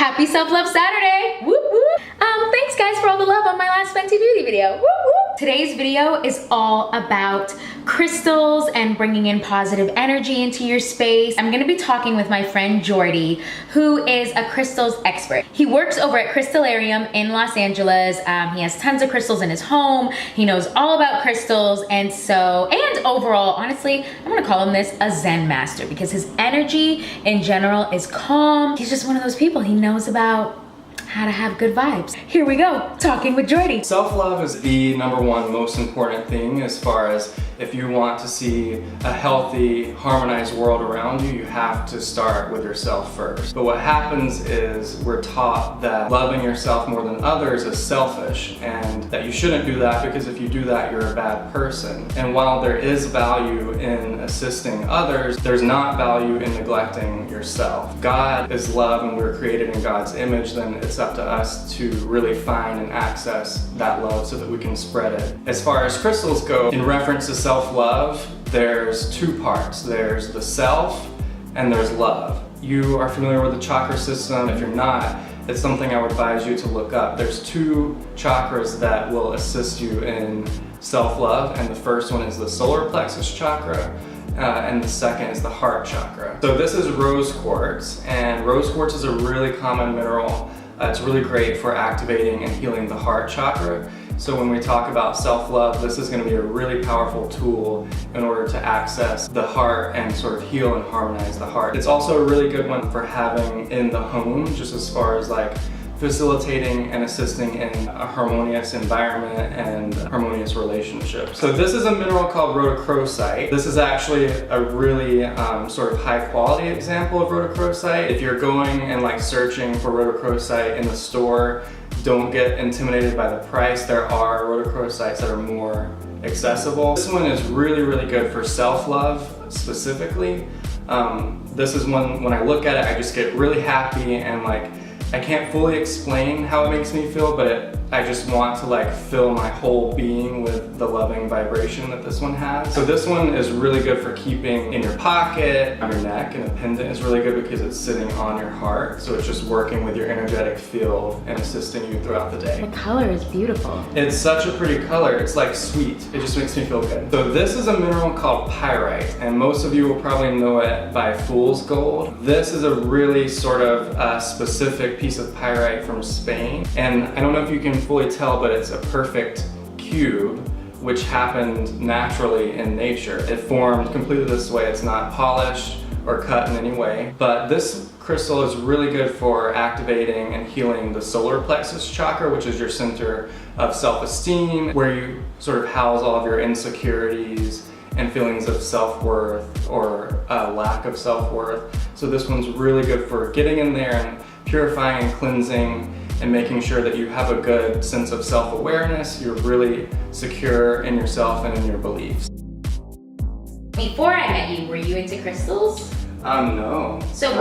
Happy Self-Love Saturday! Whoop whoop! Thanks guys for all the love on my last Fenty Beauty video. Whoop whoop! Today's video is all about crystals and bringing in positive energy into your space. I'm gonna be talking with my friend Jordy, who is a crystals expert. He works over at Crystallarium in Los Angeles. He has tons of crystals in his home. He knows all about crystals, and overall, honestly, I'm gonna call him this a Zen master because his energy in general is calm. He's just one of those people. He knows about how to have good vibes. Here we go, talking with Jordy. Self-love is the number one most important thing as far as if you want to see a healthy, harmonized world around you, you have to start with yourself first. But what happens is we're taught that loving yourself more than others is selfish and that you shouldn't do that because if you do that, you're a bad person. And while there is value in assisting others, there's not value in neglecting yourself. God is love and we're created in God's image, then it's up to us to really find and access that love so that we can spread it. As far as crystals go, in reference to self-love, there's two parts. There's the self and there's love. You are familiar with the chakra system. If you're not, it's something I would advise you to look up. There's two chakras that will assist you in self-love, and the first one is the solar plexus chakra, and the second is the heart chakra. So this is rose quartz, and rose quartz is a really common mineral. It's really great for activating and healing the heart chakra. So when we talk about self-love, this is going to be a really powerful tool in order to access the heart and sort of heal and harmonize the heart. It's also a really good one for having in the home, just as far as like facilitating and assisting in a harmonious environment and harmonious relationships. So this is a mineral called rhodochrosite. This is actually a really sort of high quality example of rhodochrosite. If you're going and like searching for rhodochrosite in the store, don't get intimidated by the price. There are rhodochrosites that are more accessible. This one is really, really good for self-love specifically. This is one, when I look at it, I just get really happy and like, I can't fully explain how it makes me feel, but I just want to like fill my whole being with the loving vibration that this one has. So this one is really good for keeping in your pocket, on your neck, and a pendant is really good because it's sitting on your heart. So it's just working with your energetic field and assisting you throughout the day. The color is beautiful. It's such a pretty color. It's like sweet. It just makes me feel good. So this is a mineral called pyrite, and most of you will probably know it by fool's gold. This is a really sort of specific piece of pyrite from Spain, and I don't know if you can fully tell, but it's a perfect cube which happened naturally in nature. It formed completely this way. It's not polished or cut in any way, but this crystal is really good for activating and healing the solar plexus chakra, which is your center of self-esteem, where you sort of house all of your insecurities and feelings of self-worth or lack of self-worth. So this one's really good for getting in there and purifying and cleansing and making sure that you have a good sense of self-awareness. You're really secure in yourself and in your beliefs. Before I met you, were you into crystals? No. So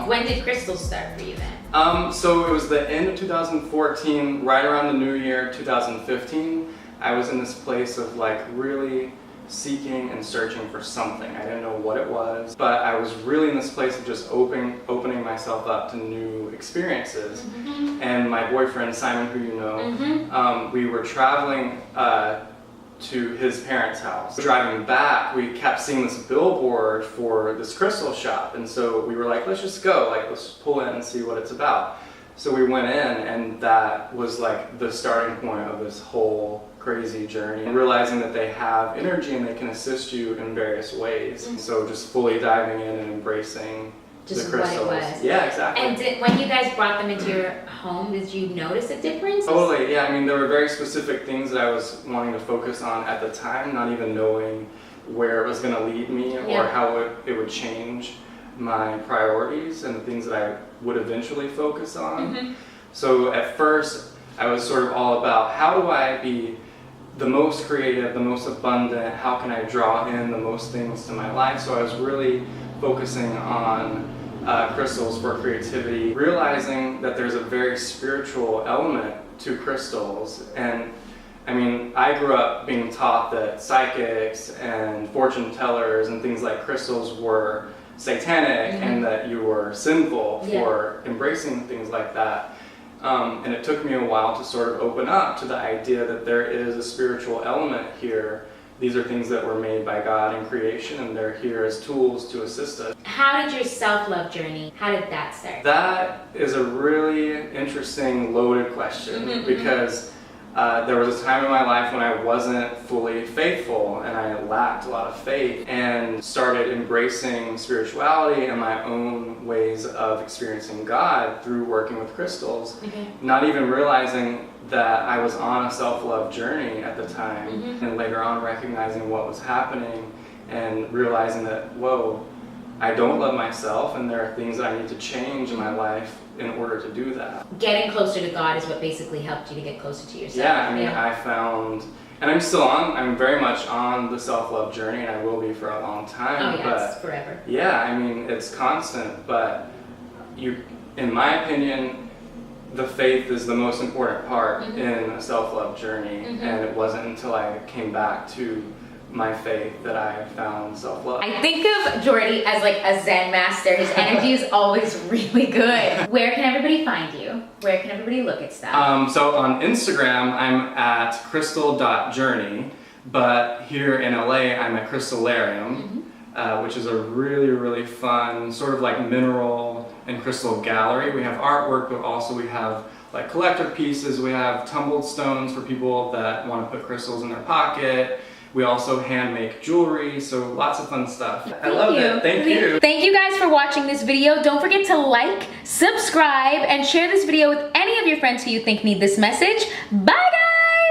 when did crystals start for you then? So it was the end of 2014, right around the new year, 2015. I was in this place of like really seeking and searching for something. I didn't know what it was, but I was really in this place of just opening myself up to new experiences. Mm-hmm. And my boyfriend, Simon, who you know, mm-hmm. We were traveling to his parents' house. Driving back, we kept seeing this billboard for this crystal shop, and so we were like, let's just go, like let's just pull in and see what it's about. So we went in, and that was like the starting point of this whole crazy journey, and realizing that they have energy and they can assist you in various ways. Mm-hmm. So just fully diving in and embracing just the crystals. What it was. Yeah, exactly. And when you guys brought them into your home, did you notice a difference? Totally, yeah. I mean, there were very specific things that I was wanting to focus on at the time, not even knowing where it was going to lead me or how it would change my priorities and the things that I would eventually focus on. Mm-hmm. So at first, I was sort of all about how do I be the most creative, the most abundant, how can I draw in the most things to my life. So I was really focusing on crystals for creativity, realizing that there's a very spiritual element to crystals. And I mean, I grew up being taught that psychics and fortune tellers and things like crystals were satanic and that you were sinful for embracing things like that. And it took me a while to sort of open up to the idea that there is a spiritual element here. These are things that were made by God in creation, and they're here as tools to assist us. How did your self-love journey, how did that start? That is a really interesting, loaded question, because there was a time in my life when I wasn't fully faithful and I lacked a lot of faith, and started embracing spirituality and my own ways of experiencing God through working with crystals, not even realizing that I was on a self-love journey at the time, and later on recognizing what was happening and realizing that, whoa, I don't love myself and there are things that I need to change in my life in order to do that. Getting closer to God is what basically helped you to get closer to yourself. Yeah, I mean, I found, and I'm very much on the self-love journey, and I will be for a long time. Oh yeah, it's forever. Yeah, I mean, it's constant, but in my opinion, the faith is the most important part in a self-love journey, and it wasn't until I came back to my faith that I found self-love. I think of Jordy as like a Zen master. His energy is always really good. Where can everybody find you? Where can everybody look at stuff? So on Instagram, I'm at crystal.journey, but here in LA, I'm at Crystallarium, which is a really, really fun sort of like mineral and crystal gallery. We have artwork, but also we have like collector pieces. We have tumbled stones for people that want to put crystals in their pocket. We also hand make jewelry, so lots of fun stuff. I love it. Thank you. Thank you guys for watching this video. Don't forget to like, subscribe, and share this video with any of your friends who you think need this message. Bye!